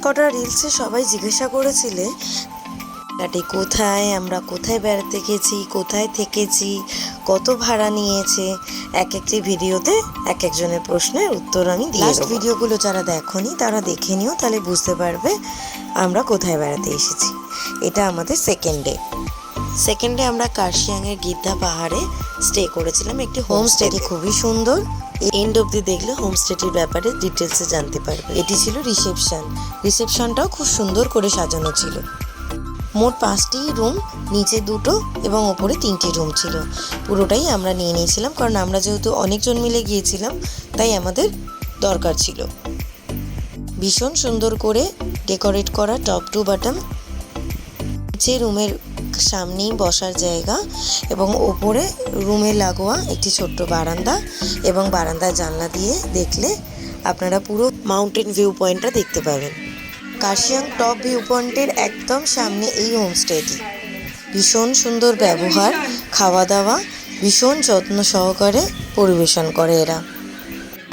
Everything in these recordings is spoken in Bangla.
কটা রিলসে সবাই জিজ্ঞাসা করেছিলে কোথায়, আমরা কোথায় বেড়াতে গেছি, কোথায় থেকেছি, কত ভাড়া নিয়েছে। এক একটি ভিডিওতে এক একজনের প্রশ্নের উত্তর আমি দিয়ে দেব। ভিডিওগুলো যারা দেখোনি তারা দেখে নিও, তাহলে বুঝতে পারবে আমরা কোথায় বেড়াতে এসেছি। এটা আমাদের সেকেন্ড ডে আমরা কার্শিয়াংয়ের গিদ্ধা পাহাড়ে স্টে করেছিলাম। একটি হোমস্টেটি খুবই সুন্দর। এন্ড অবধি দেখলে হোমস্টেটির ব্যাপারে ডিটেলসে জানতে পারবে। এটি ছিল রিসেপশনটাও খুব সুন্দর করে সাজানো ছিল। মোট 5টি রুম, নিচে 2টো এবং ওপরে 3টি রুম ছিল। পুরোটাই আমরা নিয়ে নিয়েছিলাম, কারণ আমরা যেহেতু অনেকজন মিলে গিয়েছিলাম তাই আমাদের দরকার ছিল। ভীষণ সুন্দর করে ডেকোরেট করা টপ টু বটম। নিচে রুমের সামনেই বসার জায়গা এবং ওপরে রুমে লাগোয়া একটি ছোট্ট বারান্দা, এবং বারান্দার জানলা দিয়ে দেখলে আপনারা পুরো মাউন্টেন ভিউ পয়েন্টটা দেখতে পাবেন। কার্শিয়াং টপ ভিউ পয়েন্টের একদম সামনে এই হোমস্টেটি। ভীষণ সুন্দর ব্যবহার, খাওয়া দাওয়া ভীষণ যত্ন সহকারে পরিবেশন করে এরা।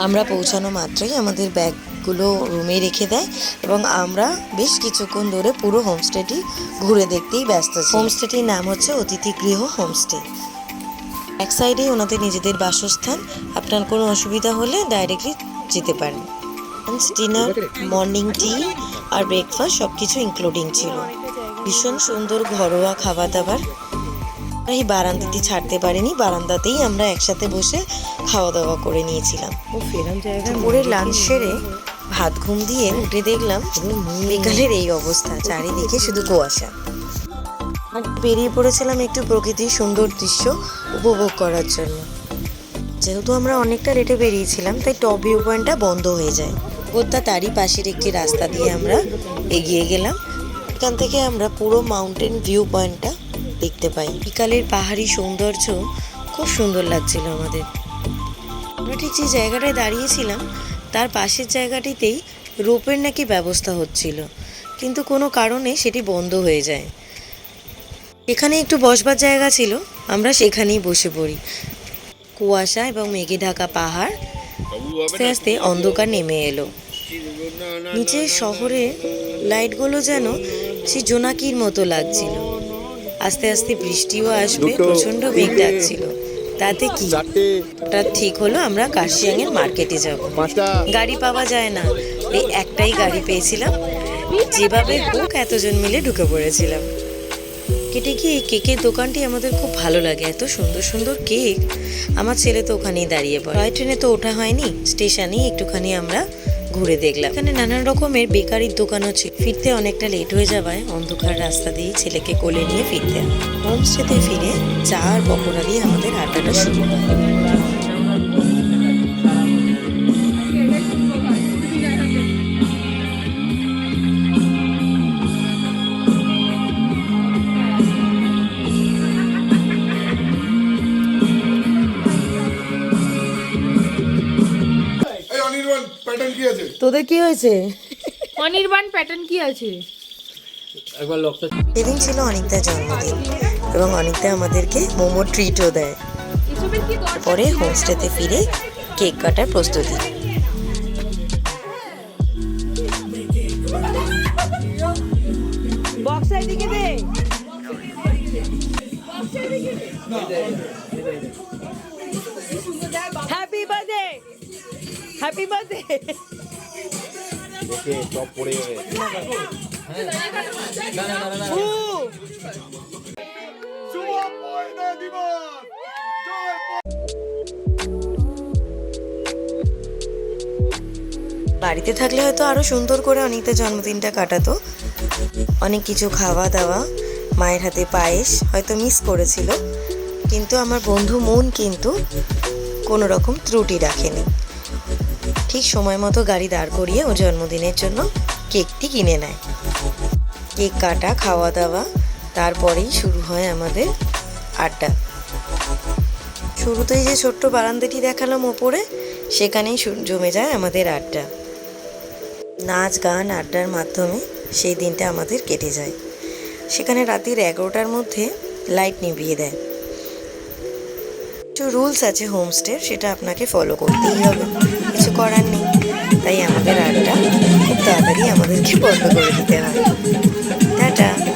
আমরা পৌঁছানো মাত্রই আমাদের ব্যাগগুলো রুমে রেখে দেয় এবং আমরা বেশ কিছুক্ষণ ধরে পুরো হোমস্টেটি ঘুরে দেখতেই ব্যস্ত ছিলাম। হোমস্টেটির নাম হচ্ছে অতিথিগৃহ হোমস্টে। এক সাইডেই ওনাদের নিজেদের বাসস্থান। আপনার কোনো অসুবিধা হলে ডাইরেক্টলি যেতে পারেন। ডিনার, মর্নিং টি আর ব্রেকফাস্ট সব কিছু ইনক্লুডিং ছিল। ভীষণ সুন্দর ঘরোয়া খাবার দাবার। এই বারান্দাটি ছাড়তে পারিনি, বারান্দাতেই আমরা একসাথে বসে খাওয়া দাওয়া করে নিয়েছিলাম। দুপুরে লাঞ্চ সেরে ভাত ঘুম দিয়ে উঠে দেখলাম বিকালের এই অবস্থা, চারিদিকে শুধু কুয়াশা। বেরিয়ে পড়েছিলাম একটু প্রকৃতির সুন্দর দৃশ্য উপভোগ করার জন্য। যেহেতু আমরা অনেকটা লেটে বেরিয়েছিলাম তাই টপ ভিউ পয়েন্টটা বন্ধ হয়ে যায়। তারই পাশের একটি রাস্তা দিয়ে আমরা এগিয়ে গেলাম। এখান থেকে আমরা পুরো মাউন্টেন ভিউ পয়েন্টটা দেখতে পাই। বিকালের পাহাড়ি সৌন্দর্য খুব সুন্দর লাগছিল আমাদের। আমরা ঠিক যে জায়গাটায় দাঁড়িয়েছিলাম তার পাশের জায়গাটিতেই রোপের নাকি ব্যবস্থা হচ্ছিল, কিন্তু কোনো কারণে সেটি বন্ধ হয়ে যায়। এখানে একটু বসবার জায়গা ছিল, আমরা সেখানেই বসে পড়ি। কুয়াশা এবং মেঘে ঢাকা পাহাড়, আস্তে আস্তে অন্ধকার নেমে এলো। নিচে শহরে লাইটগুলো যেন সেই জোনাকির মতো লাগছিল। আস্তে আস্তে বৃষ্টিও আসবে, প্রচন্ড মেঘ ডাকছিল। তাতে কি হঠাৎ ঠিক হলো আমরা কার্শিয়াংয়ের মার্কেটে যাব। গাড়ি পাওয়া যায় না, এই একটাই গাড়ি পেয়েছিলাম। যেভাবে হোক এতজন মিলে ঢুকে পড়েছিলাম। কেটে গিয়ে এই কেকের দোকানটি আমাদের খুব ভালো লাগে, এত সুন্দর সুন্দর কেক। আমার ছেলে তো ওখানেই দাঁড়িয়ে পড়ে। টয় ট্রেনে তো ওঠা হয়নি, স্টেশনেই একটুখানি আমরা ঘুরে দেখলাম। এখানে নানান রকমের বেকারির দোকানও ছিল। ফিরতে অনেকটা লেট হয়ে যাওয়ায় অন্ধকার রাস্তা দিয়ে ছেলেকে কোলে নিয়ে ফিরতে হয়। হোমস্টেতে ফিরে চা আর পকোড়া দিয়ে আমাদের আড্ডাটা শুরু হয়। তোদের কি হয়েছে? অনির্বাণ প্যাটার্ন কি আছে? সেদিন ছিল অনিকদার জন্মদিন এবং অনিকদা আমাদেরকে মোমো ট্রিটও দেয়। পরে হোমস্টেতে ফিরে কেক কাটার প্রস্তুতি। Happy birthday, happy birthday. ওকে টপ পড়ে যাবে। বাড়িতে থাকলে হয়তো আরো সুন্দর করে অনিকদার জন্মদিনটা কাটাতো। অনেক কিছু খাওয়া দাওয়া, মায়ের হাতে পায়েস হয়তো মিস করেছিল, কিন্তু আমার বন্ধু মন কিন্তু কোনো রকম ত্রুটি রাখেনি। ঠিক সময় মতো গাড়ি দাঁড় করিয়ে ও জন্মদিনের জন্য কেকটি কিনে নেয়। কেক কাটা, খাওয়া দাওয়া, তারপরেই শুরু হয় আমাদের আড্ডা। শুরুতেই যে ছোট্ট বারান্দাটি দেখালাম ওপরে, সেখানেই জমে যায় আমাদের আড্ডা। নাচ গান আড্ডার মাধ্যমে সেই দিনটা আমাদের কেটে যায়। সেখানে রাতের 11টার মধ্যে লাইট নিভিয়ে দেয়। কিছু রুলস আছে হোমস্টের, সেটা আপনাকে ফলো করতেই হবে, কিছু করার নেই। তাই আমাদের আড্ডা খুব তাড়াতাড়ি আমাদেরকে বন্ধ করে দিতে হয়। টাটা।